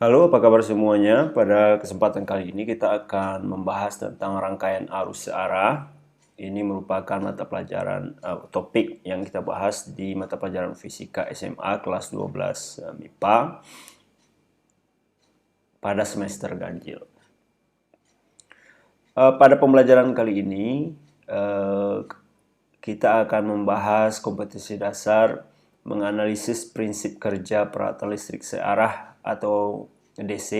Halo, apa kabar semuanya? Pada kesempatan kali ini kita akan membahas tentang rangkaian arus searah. Ini merupakan mata pelajaran topik yang kita bahas di mata pelajaran fisika SMA kelas 12 MIPA pada semester ganjil. Pada pembelajaran kali ini kita akan membahas kompetensi dasar menganalisis prinsip kerja peralatan listrik searah atau DC,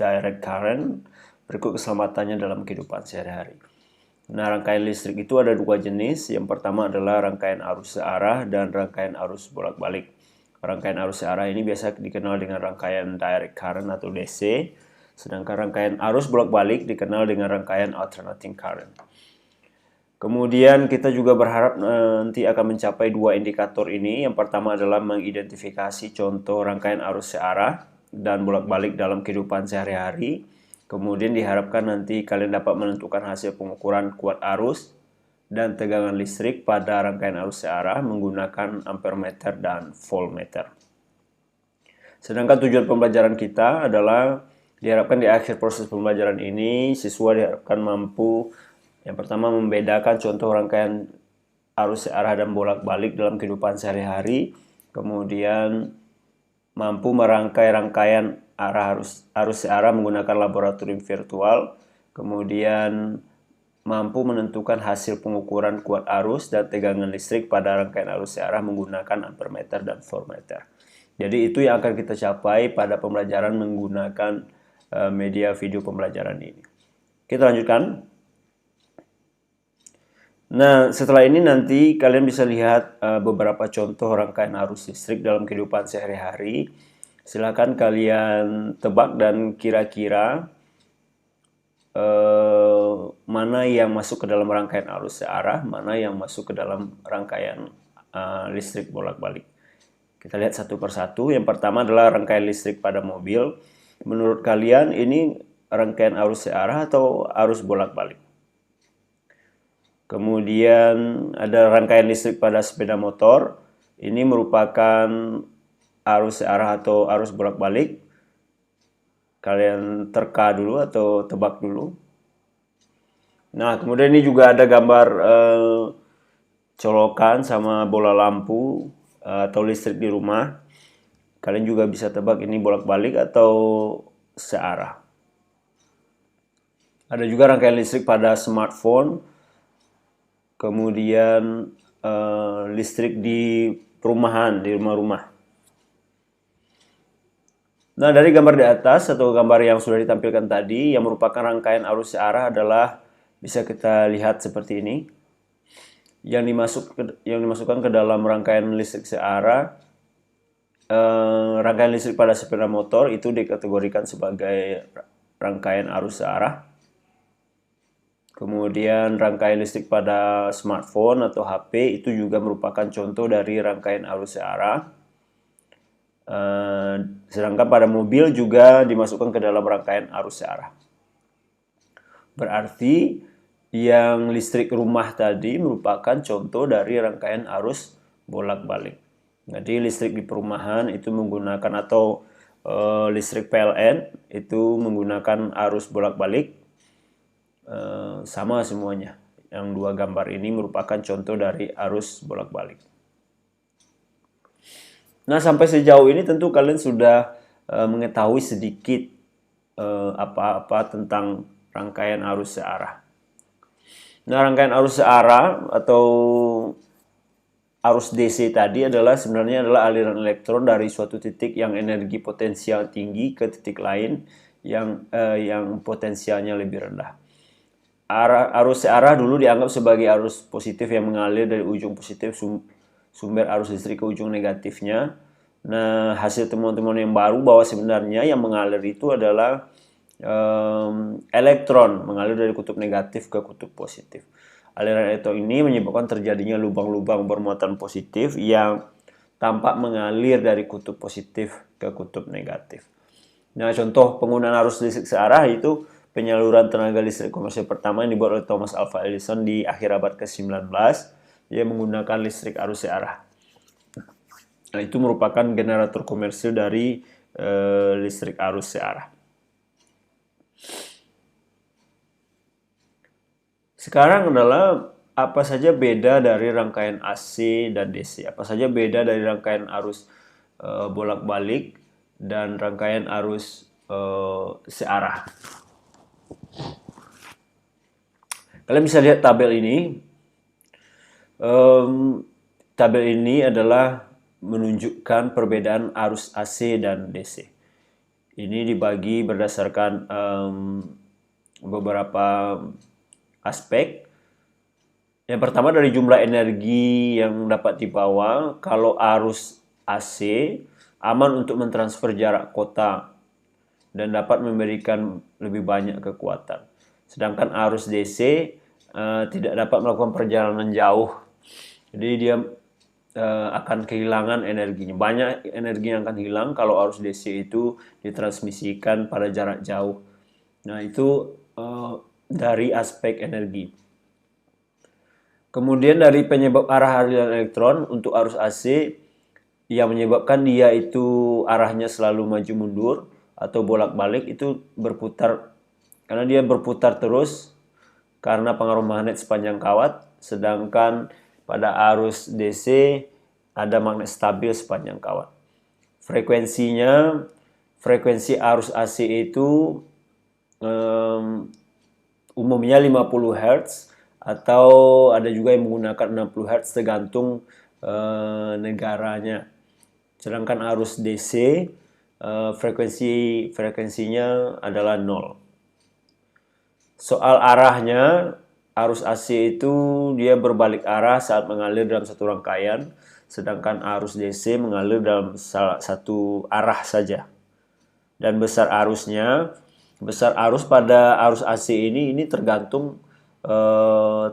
direct current, berikut keselamatannya dalam kehidupan sehari-hari. Nah, rangkaian listrik itu ada dua jenis. Yang pertama adalah rangkaian arus searah dan rangkaian arus bolak-balik. Rangkaian arus searah ini biasa dikenal dengan rangkaian direct current atau DC, sedangkan rangkaian arus bolak-balik dikenal dengan rangkaian alternating current. Kemudian kita juga berharap nanti akan mencapai dua indikator ini. Yang pertama adalah mengidentifikasi contoh rangkaian arus searah dan bolak-balik dalam kehidupan sehari-hari. Kemudian diharapkan nanti kalian dapat menentukan hasil pengukuran kuat arus dan tegangan listrik pada rangkaian arus searah menggunakan ampermeter dan voltmeter. Sedangkan tujuan pembelajaran kita adalah diharapkan di akhir proses pembelajaran ini siswa diharapkan mampu yang pertama membedakan contoh rangkaian arus searah dan bolak-balik dalam kehidupan sehari-hari, kemudian mampu merangkai rangkaian arus searah menggunakan laboratorium virtual, kemudian mampu menentukan hasil pengukuran kuat arus dan tegangan listrik pada rangkaian arus searah menggunakan ampermeter dan voltmeter. Jadi itu yang akan kita capai pada pembelajaran menggunakan media video pembelajaran ini. Kita lanjutkan. Nah, setelah ini nanti kalian bisa lihat beberapa contoh rangkaian arus listrik dalam kehidupan sehari-hari. Silakan kalian tebak dan kira-kira mana yang masuk ke dalam rangkaian arus searah, mana yang masuk ke dalam rangkaian listrik bolak-balik. Kita lihat satu persatu. Yang pertama adalah rangkaian listrik pada mobil. Menurut kalian ini rangkaian arus searah atau arus bolak-balik? Kemudian ada rangkaian listrik pada sepeda motor. Ini merupakan arus searah atau arus bolak-balik. Kalian terka dulu atau tebak dulu. Nah, kemudian ini juga ada gambar colokan sama bola lampu atau listrik di rumah. Kalian juga bisa tebak ini bolak-balik atau searah. Ada juga rangkaian listrik pada smartphone. Kemudian listrik di perumahan, di rumah-rumah. Nah, dari gambar di atas atau gambar yang sudah ditampilkan tadi, yang merupakan rangkaian arus searah adalah bisa kita lihat seperti ini. Yang dimasukkan ke dalam rangkaian listrik searah, rangkaian listrik pada sepeda motor itu dikategorikan sebagai rangkaian arus searah. Kemudian rangkaian listrik pada smartphone atau HP itu juga merupakan contoh dari rangkaian arus searah. Sedangkan pada mobil juga dimasukkan ke dalam rangkaian arus searah. Berarti yang listrik rumah tadi merupakan contoh dari rangkaian arus bolak-balik. Jadi listrik di perumahan itu menggunakan atau listrik PLN itu menggunakan arus bolak-balik. Sama semuanya. Yang dua gambar ini merupakan contoh dari arus bolak-balik. Nah, sampai sejauh ini tentu kalian sudah mengetahui sedikit apa-apa tentang rangkaian arus searah. Nah, rangkaian arus searah atau arus DC tadi sebenarnya adalah aliran elektron dari suatu titik yang energi potensial tinggi ke titik lain yang potensialnya lebih rendah. Arus searah dulu dianggap sebagai arus positif yang mengalir dari ujung positif sumber arus listrik ke ujung negatifnya. Nah, hasil temuan-temuan yang baru bahwa sebenarnya yang mengalir itu adalah elektron mengalir dari kutub negatif ke kutub positif. Aliran elektron ini menyebabkan terjadinya lubang-lubang bermuatan positif yang tampak mengalir dari kutub positif ke kutub negatif. Nah, contoh penggunaan arus listrik searah itu penyaluran tenaga listrik komersil pertama yang dibuat oleh Thomas Alva Edison di akhir abad ke-19. Dia menggunakan listrik arus searah. Nah, itu merupakan generator komersil dari listrik arus searah. Sekarang adalah apa saja beda dari rangkaian AC dan DC? Apa saja beda dari rangkaian arus bolak-balik dan rangkaian arus searah? Kalian bisa lihat tabel ini. Tabel ini adalah menunjukkan perbedaan arus AC dan DC. Ini dibagi berdasarkan beberapa aspek. Yang pertama dari jumlah energi yang dapat dibawa. Kalau arus AC aman untuk mentransfer jarak kota dan dapat memberikan lebih banyak kekuatan. Sedangkan arus DC tidak dapat melakukan perjalanan jauh. Jadi dia akan kehilangan energinya. Banyak energi yang akan hilang kalau arus DC itu ditransmisikan pada jarak jauh. Nah, itu dari aspek energi. Kemudian dari penyebab arah aliran elektron untuk arus AC yang menyebabkan dia itu arahnya selalu maju mundur atau bolak-balik itu berputar, karena dia berputar terus karena pengaruh magnet sepanjang kawat, sedangkan pada arus DC ada magnet stabil sepanjang kawat. Frekuensi arus AC itu umumnya 50 Hz atau ada juga yang menggunakan 60 Hz tergantung negaranya. Sedangkan arus DC frekuensinya adalah 0. Soal arahnya, arus AC itu dia berbalik arah saat mengalir dalam satu rangkaian, sedangkan arus DC mengalir dalam salah satu arah saja. Dan besar arus pada arus AC ini tergantung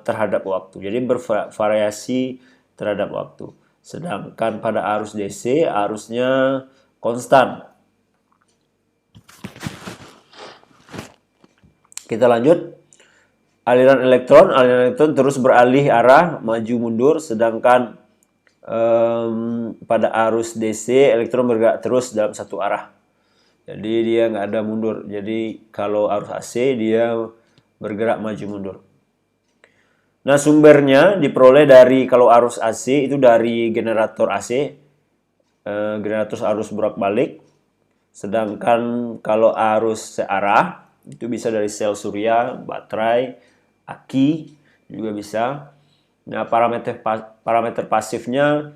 terhadap waktu. Jadi bervariasi terhadap waktu. Sedangkan pada arus DC arusnya konstan. Kita lanjut. Aliran elektron terus beralih arah, maju mundur, sedangkan pada arus DC elektron bergerak terus dalam satu arah. Jadi dia nggak ada mundur. Jadi kalau arus AC dia bergerak maju mundur. Nah, sumbernya diperoleh dari, kalau arus AC itu dari generator AC, generator arus bolak-balik. Sedangkan kalau arus searah itu bisa dari sel surya, baterai, aki juga bisa. Nah, parameter pasifnya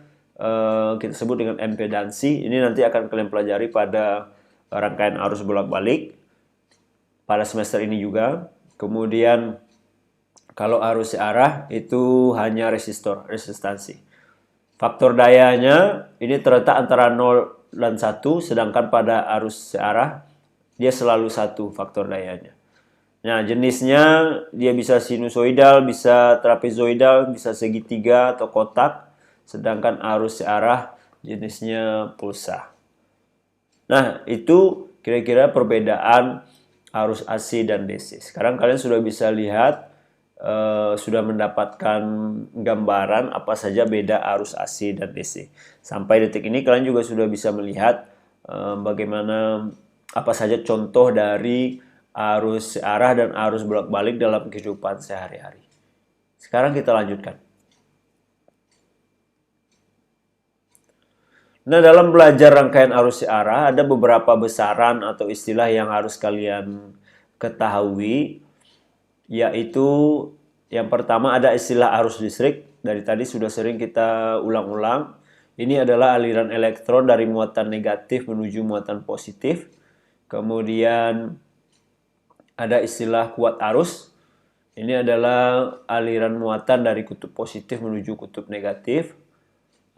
kita sebut dengan impedansi. Ini nanti akan kalian pelajari pada rangkaian arus bolak-balik pada semester ini juga. Kemudian kalau arus searah itu hanya resistansi. Faktor dayanya ini terletak antara 0 dan 1, sedangkan pada arus searah dia selalu 1 faktor dayanya. Nah, jenisnya dia bisa sinusoidal, bisa trapezoidal, bisa segitiga atau kotak, sedangkan arus searah jenisnya pulsa. Nah, itu kira-kira perbedaan arus AC dan DC. Sekarang kalian sudah bisa lihat, sudah mendapatkan gambaran apa saja beda arus AC dan DC. Sampai detik ini kalian juga sudah bisa melihat bagaimana apa saja contoh dari arus searah dan arus bolak-balik dalam kehidupan sehari-hari. Sekarang kita lanjutkan. Nah, dalam belajar rangkaian arus searah ada beberapa besaran atau istilah yang harus kalian ketahui, yaitu yang pertama ada istilah arus listrik. Dari tadi sudah sering kita ulang-ulang. Ini adalah aliran elektron dari muatan negatif menuju muatan positif. Kemudian ada istilah kuat arus. Ini adalah aliran muatan dari kutub positif menuju kutub negatif.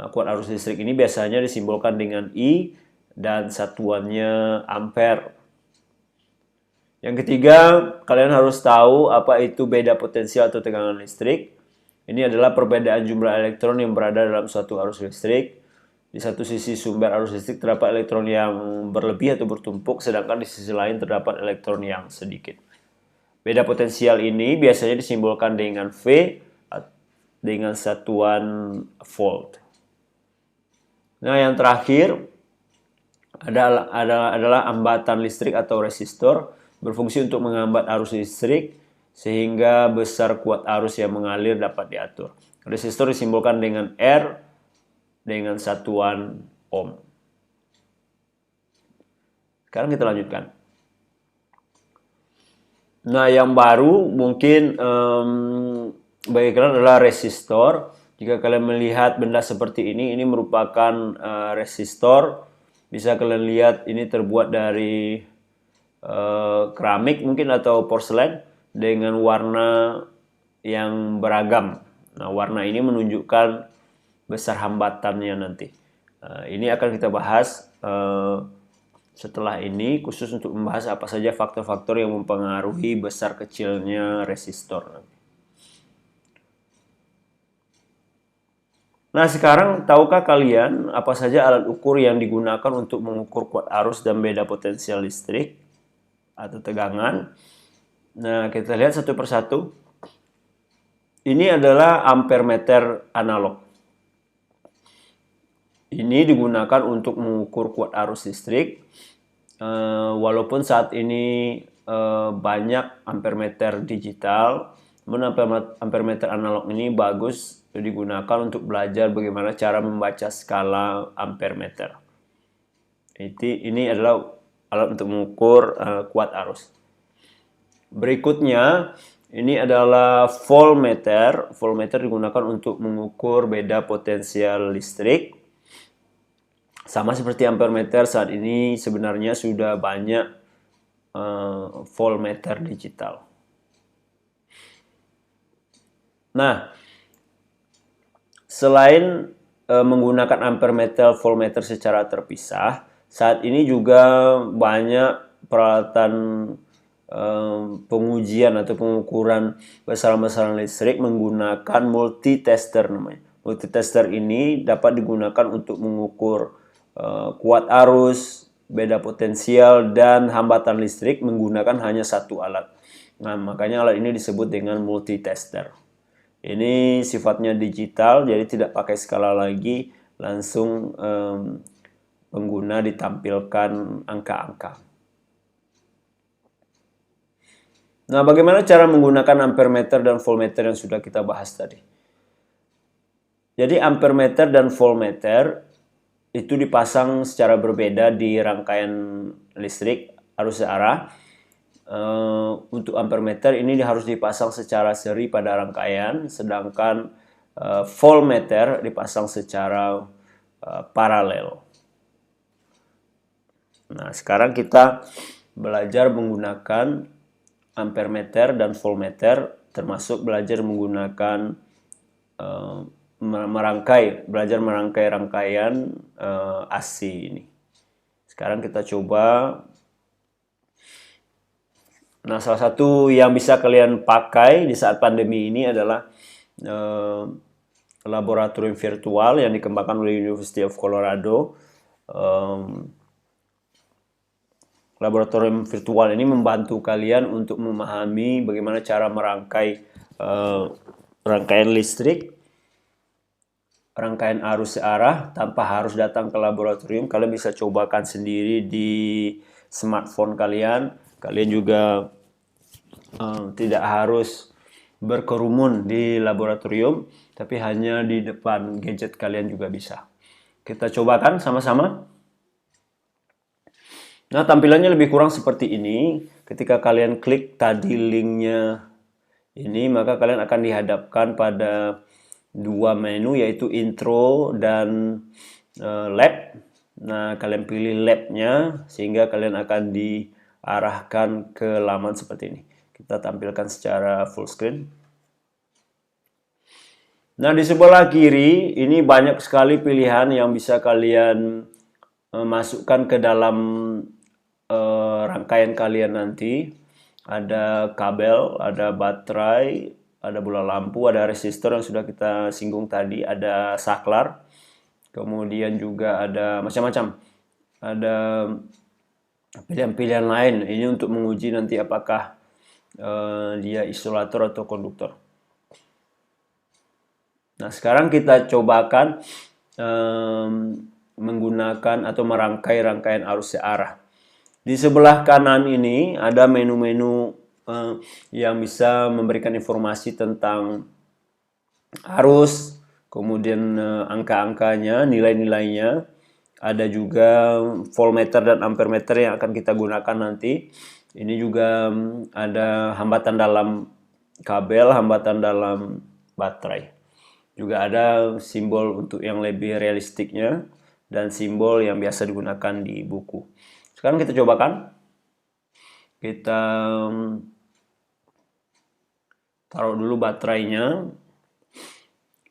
Nah, kuat arus listrik ini biasanya disimbolkan dengan I dan satuannya ampere. Yang ketiga, kalian harus tahu apa itu beda potensial atau tegangan listrik. Ini adalah perbedaan jumlah elektron yang berada dalam suatu arus listrik. Di satu sisi sumber arus listrik terdapat elektron yang berlebih atau bertumpuk, sedangkan di sisi lain terdapat elektron yang sedikit. Beda potensial ini biasanya disimbolkan dengan V dengan satuan volt. Nah, yang terakhir, adalah hambatan listrik atau resistor, berfungsi untuk menghambat arus listrik sehingga besar kuat arus yang mengalir dapat diatur. Resistor disimbolkan dengan R dengan satuan ohm. Sekarang kita lanjutkan. Nah, yang baru mungkin bagi kalian adalah resistor. Jika kalian melihat benda seperti ini merupakan resistor. Bisa kalian lihat ini terbuat dari keramik mungkin atau porselen dengan warna yang beragam. Nah, warna ini menunjukkan besar hambatannya nanti. Ini akan kita bahas setelah ini, khusus untuk membahas apa saja faktor-faktor yang mempengaruhi besar kecilnya resistor. Nah, sekarang tahukah kalian apa saja alat ukur yang digunakan untuk mengukur kuat arus dan beda potensial listrik atau tegangan? Nah, kita lihat satu persatu. Ini adalah ampermeter analog. Ini digunakan untuk mengukur kuat arus listrik. Walaupun saat ini banyak ampermeter digital, namun ampermeter analog ini bagus digunakan untuk belajar bagaimana cara membaca skala ampermeter. Ini adalah alat untuk mengukur kuat arus. Berikutnya, ini adalah voltmeter. Voltmeter digunakan untuk mengukur beda potensial listrik. Sama seperti ampermeter, saat ini sebenarnya sudah banyak voltmeter digital. Nah, selain menggunakan ampermeter, voltmeter secara terpisah, saat ini juga banyak peralatan pengujian atau pengukuran besaran-besaran listrik menggunakan multitester namanya. Multitester ini dapat digunakan untuk mengukur kuat arus, beda potensial, dan hambatan listrik menggunakan hanya satu alat. Nah, makanya alat ini disebut dengan multitester. Ini sifatnya digital, jadi tidak pakai skala lagi, langsung pengguna ditampilkan angka-angka. Nah, bagaimana cara menggunakan ampermeter dan voltmeter yang sudah kita bahas tadi? Jadi ampermeter dan voltmeter itu dipasang secara berbeda di rangkaian listrik arus searah. Untuk ampermeter ini harus dipasang secara seri pada rangkaian, sedangkan voltmeter dipasang secara paralel. Nah, sekarang kita belajar menggunakan ampermeter dan voltmeter, termasuk belajar menggunakan belajar merangkai rangkaian AC ini. Sekarang kita coba. Nah, salah satu yang bisa kalian pakai di saat pandemi ini adalah laboratorium virtual yang dikembangkan oleh University of Colorado. Laboratorium virtual ini membantu kalian untuk memahami bagaimana cara merangkai rangkaian listrik, rangkaian arus searah tanpa harus datang ke laboratorium. Kalian bisa cobakan sendiri di smartphone kalian. Kalian juga tidak harus berkerumun di laboratorium, tapi hanya di depan gadget kalian juga bisa. Kita cobakan sama-sama. Nah, tampilannya lebih kurang seperti ini. Ketika kalian klik tadi linknya ini, maka kalian akan dihadapkan pada dua menu, yaitu intro dan lab. Nah, kalian pilih labnya sehingga kalian akan diarahkan ke laman seperti ini. Kita tampilkan secara full screen. Nah, di sebelah kiri ini banyak sekali pilihan yang bisa kalian masukkan ke dalam rangkaian kalian nanti. Ada kabel, ada baterai, ada bola lampu, ada resistor yang sudah kita singgung tadi, ada saklar, kemudian juga ada macam-macam. Ada pilihan-pilihan lain. Ini untuk menguji nanti apakah dia isolator atau konduktor. Nah, sekarang kita cobakan menggunakan atau merangkai rangkaian arus searah. Di sebelah kanan ini ada menu-menu yang bisa memberikan informasi tentang arus, kemudian angka-angkanya, nilai-nilainya. Ada juga voltmeter dan ampermeter yang akan kita gunakan nanti. Ini juga ada hambatan dalam kabel, hambatan dalam baterai. Juga ada simbol untuk yang lebih realistiknya dan simbol yang biasa digunakan di buku. Sekarang kita cobakan. Kita taruh dulu baterainya.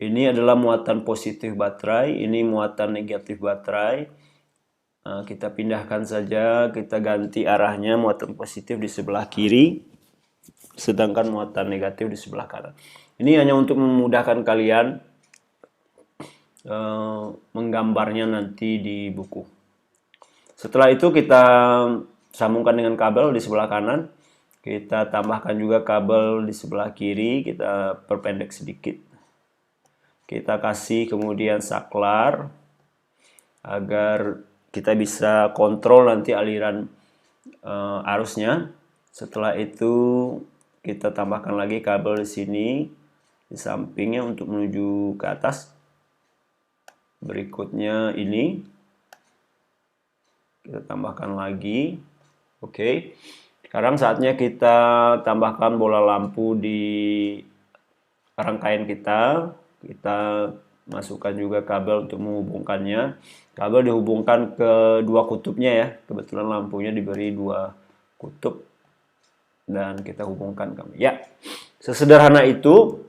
Ini adalah muatan positif baterai, ini muatan negatif baterai. Nah, kita pindahkan saja, kita ganti arahnya, muatan positif di sebelah kiri, sedangkan muatan negatif di sebelah kanan. Ini hanya untuk memudahkan kalian menggambarnya nanti di buku. Setelah itu kita sambungkan dengan kabel di sebelah kanan. Kita tambahkan juga kabel di sebelah kiri, kita perpendek sedikit. Kita kasih kemudian saklar agar kita bisa kontrol nanti aliran arusnya. Setelah itu kita tambahkan lagi kabel di sini di sampingnya untuk menuju ke atas. Berikutnya ini kita tambahkan lagi. Oke. Sekarang saatnya kita tambahkan bola lampu di rangkaian kita. Kita masukkan juga kabel untuk menghubungkannya. Kabel dihubungkan ke dua kutubnya ya. Kebetulan lampunya diberi dua kutub. Dan kita hubungkan kami. Ya, sesederhana itu.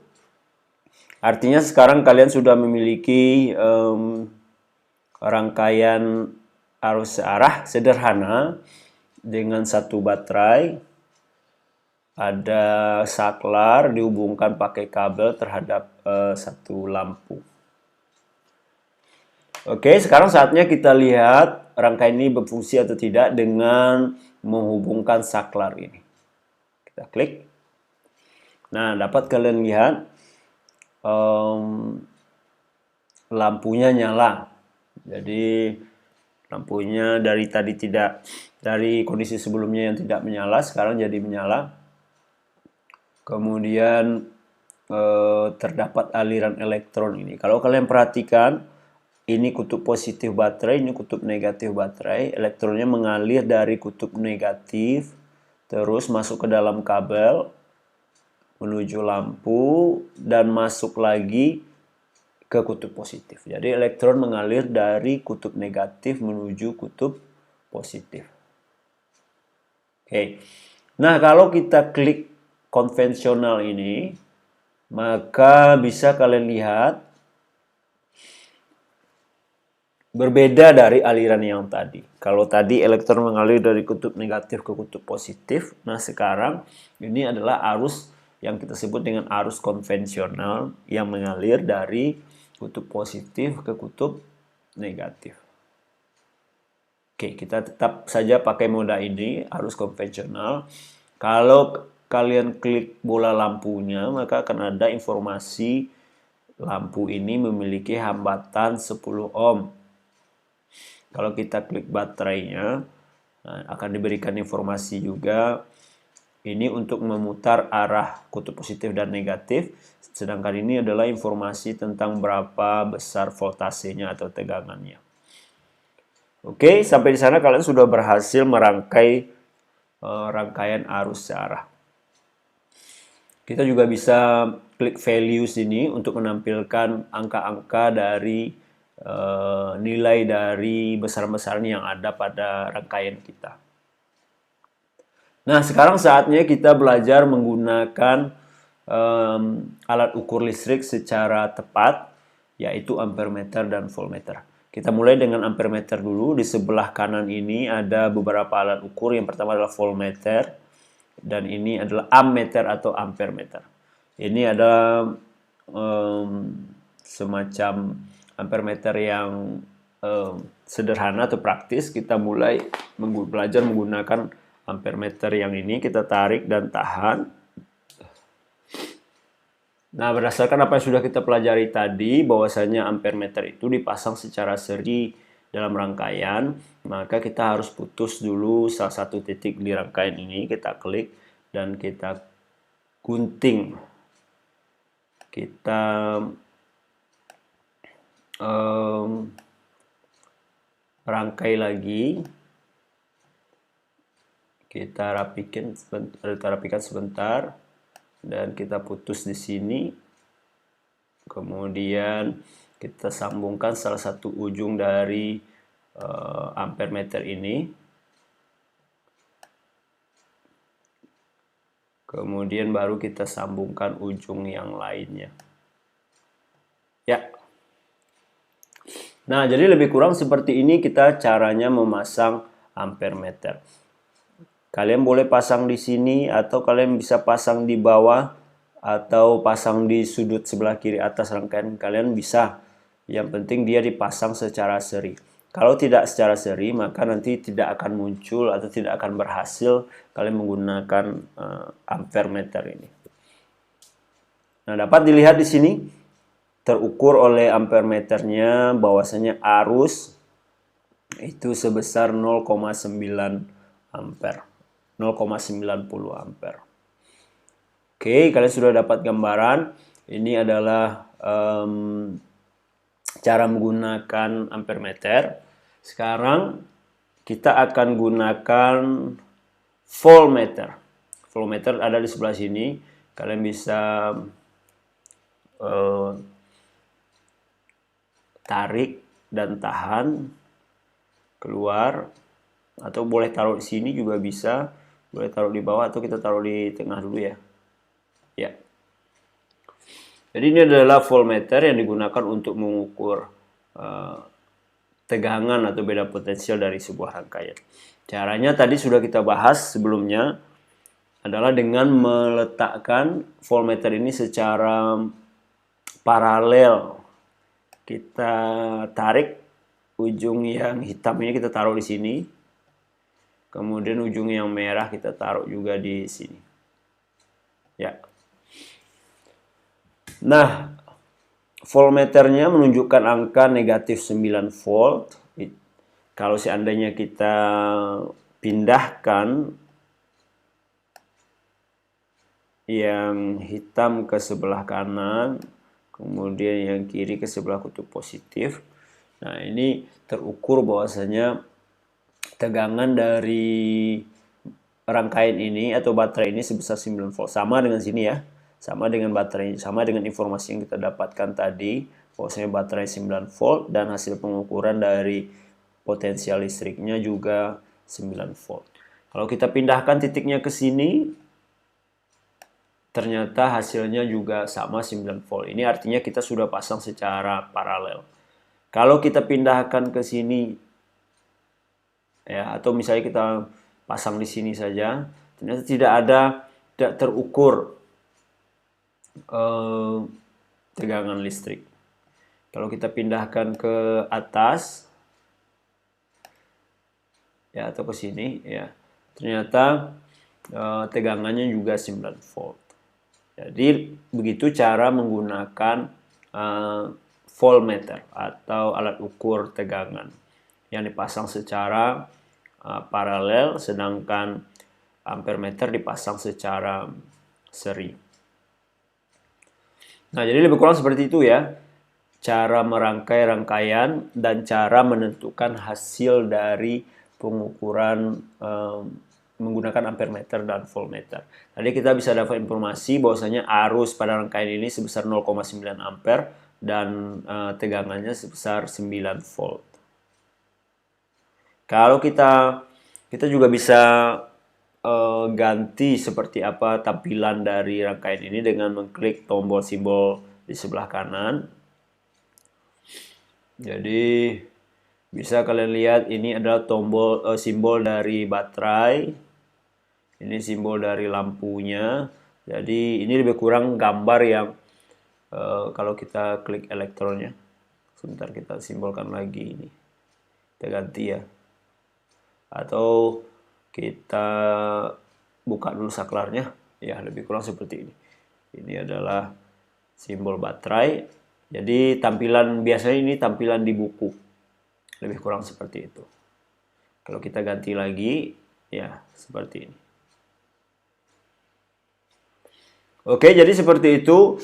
Artinya sekarang kalian sudah memiliki rangkaian arus searah sederhana dengan satu baterai. Ada saklar dihubungkan pakai kabel terhadap satu lampu. Oke, sekarang saatnya kita lihat rangkaian ini berfungsi atau tidak dengan menghubungkan saklar ini. Kita klik. Nah, dapat kalian lihat lampunya nyala. Jadi lampunya dari kondisi sebelumnya yang tidak menyala, sekarang jadi menyala. Kemudian terdapat aliran elektron ini. Kalau kalian perhatikan, ini kutub positif baterai, ini kutub negatif baterai. Elektronnya mengalir dari kutub negatif, terus masuk ke dalam kabel, menuju lampu, dan masuk lagi ke kutub positif. Jadi elektron mengalir dari kutub negatif menuju kutub positif. Oke. Nah, kalau kita klik konvensional ini, maka bisa kalian lihat berbeda dari aliran yang tadi. Kalau tadi elektron mengalir dari kutub negatif ke kutub positif, nah sekarang ini adalah arus yang kita sebut dengan arus konvensional yang mengalir dari kutub positif ke kutub negatif. Oke, kita tetap saja pakai moda ini, arus konvensional. Kalau kalian klik bola lampunya, maka akan ada informasi lampu ini memiliki hambatan 10 ohm. Kalau kita klik baterainya, akan diberikan informasi juga. Ini untuk memutar arah kutub positif dan negatif. Sedangkan ini adalah informasi tentang berapa besar voltasenya atau tegangannya. Oke, sampai di sana kalian sudah berhasil merangkai rangkaian arus searah. Kita juga bisa klik values ini untuk menampilkan angka-angka dari nilai dari besar-besarnya yang ada pada rangkaian kita. Nah, sekarang saatnya kita belajar menggunakan alat ukur listrik secara tepat, yaitu ampermeter dan voltmeter. Kita mulai dengan ampermeter dulu. Di sebelah kanan ini ada beberapa alat ukur. Yang pertama adalah voltmeter. Dan ini adalah ammeter atau ampermeter. Ini ada semacam ampermeter yang sederhana atau praktis. Kita mulai belajar menggunakan ampermeter yang ini. Kita tarik dan tahan. Nah, berdasarkan apa yang sudah kita pelajari tadi, bahwasanya ampermeter itu dipasang secara seri dalam rangkaian, maka kita harus putus dulu salah satu titik di rangkaian ini, kita klik dan kita gunting. Kita rangkai lagi, kita rapikan sebentar dan kita putus di sini. Kemudian kita sambungkan salah satu ujung dari ampere meter ini. Kemudian baru kita sambungkan ujung yang lainnya. Ya. Nah, jadi lebih kurang seperti ini kita caranya memasang ampere meter. Kalian boleh pasang di sini atau kalian bisa pasang di bawah atau pasang di sudut sebelah kiri atas rangkaian kalian bisa. Yang penting dia dipasang secara seri. Kalau tidak secara seri, maka nanti tidak akan muncul atau tidak akan berhasil kalian menggunakan ampere meter ini. Nah, dapat dilihat di sini terukur oleh ampere meternya bahwasanya arus itu sebesar 0,9 ampere. 0,90 ampere. Oke, kalian sudah dapat gambaran. Ini adalah cara menggunakan ampere meter. Sekarang kita akan gunakan voltmeter. Voltmeter ada di sebelah sini. Kalian bisa tarik dan tahan keluar, atau boleh taruh di sini juga bisa, boleh taruh di bawah atau kita taruh di tengah dulu ya. Ya. Jadi ini adalah voltmeter yang digunakan untuk mengukur tegangan atau beda potensial dari sebuah rangkaian. Caranya tadi sudah kita bahas sebelumnya, adalah dengan meletakkan voltmeter ini secara paralel. Kita tarik ujung yang hitam ini, kita taruh di sini. Kemudian ujung yang merah kita taruh juga di sini. Ya. Nah, voltmeternya menunjukkan angka negatif 9 volt. Kalau seandainya kita pindahkan yang hitam ke sebelah kanan, kemudian yang kiri ke sebelah kutub positif. Nah, ini terukur bahwasanya tegangan dari rangkaian ini atau baterai ini sebesar 9 volt. Sama dengan sini ya. Sama dengan baterai, sama dengan informasi yang kita dapatkan tadi, bahwasanya baterai 9 volt dan hasil pengukuran dari potensial listriknya juga 9 volt. Kalau kita pindahkan titiknya ke sini, ternyata hasilnya juga sama 9 volt. Ini artinya kita sudah pasang secara paralel. Kalau kita pindahkan ke sini, ya, atau misalnya kita pasang di sini saja, ternyata tidak terukur tegangan listrik. Kalau kita pindahkan ke atas, ya, atau ke sini, ya, ternyata tegangannya juga 9 volt. Jadi begitu cara menggunakan voltmeter atau alat ukur tegangan yang dipasang secara paralel, sedangkan ampere meter dipasang secara seri. Nah, jadi lebih kurang seperti itu ya, cara merangkai rangkaian dan cara menentukan hasil dari pengukuran menggunakan ampere meter dan voltmeter. Tadi kita bisa dapat informasi bahwasanya arus pada rangkaian ini sebesar 0,9 ampere dan tegangannya sebesar 9 volt. Kalau kita juga bisa ganti seperti apa tampilan dari rangkaian ini dengan mengklik tombol simbol di sebelah kanan. Jadi bisa kalian lihat ini adalah tombol simbol dari baterai. Ini simbol dari lampunya. Jadi ini lebih kurang gambar yang kalau kita klik elektronnya. Sebentar kita simbolkan lagi ini. Kita ganti ya. Atau kita buka dulu saklarnya, ya, lebih kurang seperti ini. Ini adalah simbol baterai. Jadi tampilan biasanya ini tampilan di buku. Lebih kurang seperti itu. Kalau kita ganti lagi, ya seperti ini. Oke, jadi seperti itu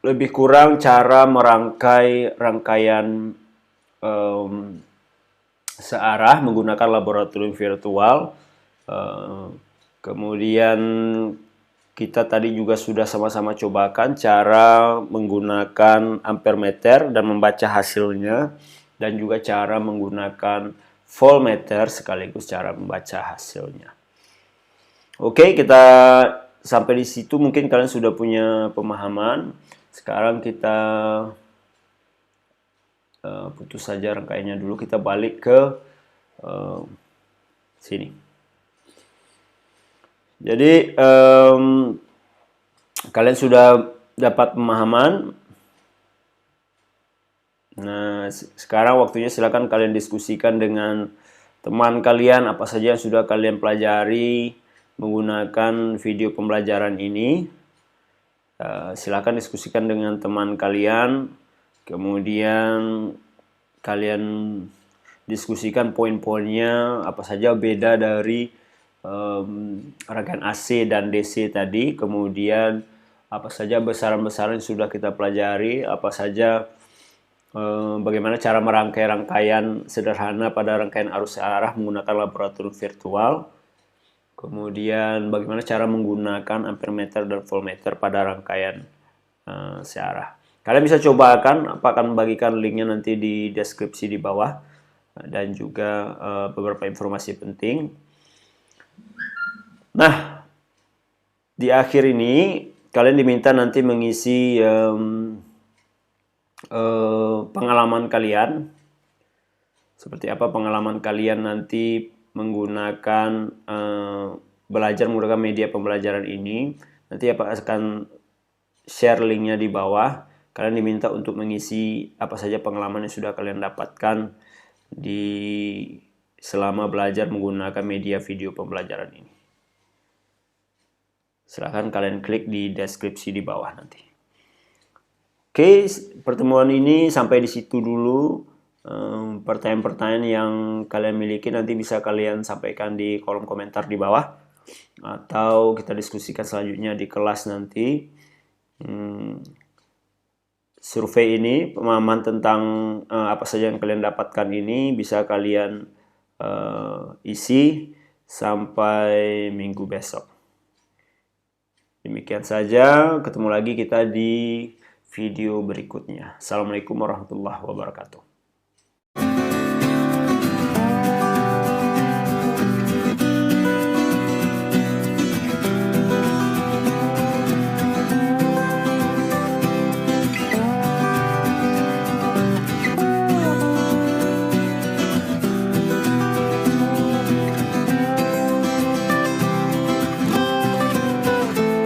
lebih kurang cara merangkai rangkaian searah menggunakan laboratorium virtual. Kemudian kita tadi juga sudah sama-sama cobakan cara menggunakan ampermeter dan membaca hasilnya, dan juga cara menggunakan voltmeter sekaligus cara membaca hasilnya. Oke, kita sampai di situ mungkin kalian sudah punya pemahaman. Sekarang kita putus saja rangkaiannya dulu, kita balik ke sini. Jadi kalian sudah dapat pemahaman. Nah, sekarang waktunya silakan kalian diskusikan dengan teman kalian apa saja yang sudah kalian pelajari menggunakan video pembelajaran ini. Silakan diskusikan dengan teman kalian. Kemudian kalian diskusikan poin-poinnya, apa saja beda dari rangkaian AC dan DC tadi. Kemudian apa saja besaran-besaran yang sudah kita pelajari, apa saja bagaimana cara merangkai rangkaian sederhana pada rangkaian arus searah menggunakan laboratorium virtual. Kemudian bagaimana cara menggunakan ampermeter dan voltmeter pada rangkaian searah. Kalian bisa cobakan, akan membagikan linknya nanti di deskripsi di bawah, dan juga beberapa informasi penting. Nah, di akhir ini kalian diminta nanti mengisi pengalaman kalian. Seperti apa pengalaman kalian nanti menggunakan belajar menggunakan media pembelajaran ini. Nanti akan share linknya di bawah. Kalian diminta untuk mengisi apa saja pengalaman yang sudah kalian dapatkan selama belajar menggunakan media video pembelajaran ini. Silahkan kalian klik di deskripsi di bawah nanti. Oke, pertemuan ini sampai di situ dulu. Pertanyaan-pertanyaan yang kalian miliki nanti bisa kalian sampaikan di kolom komentar di bawah, atau kita diskusikan selanjutnya di kelas nanti. Survei ini, pemahaman tentang apa saja yang kalian dapatkan ini bisa kalian isi sampai minggu besok. Demikian saja, ketemu lagi kita di video berikutnya. Assalamualaikum warahmatullahi wabarakatuh.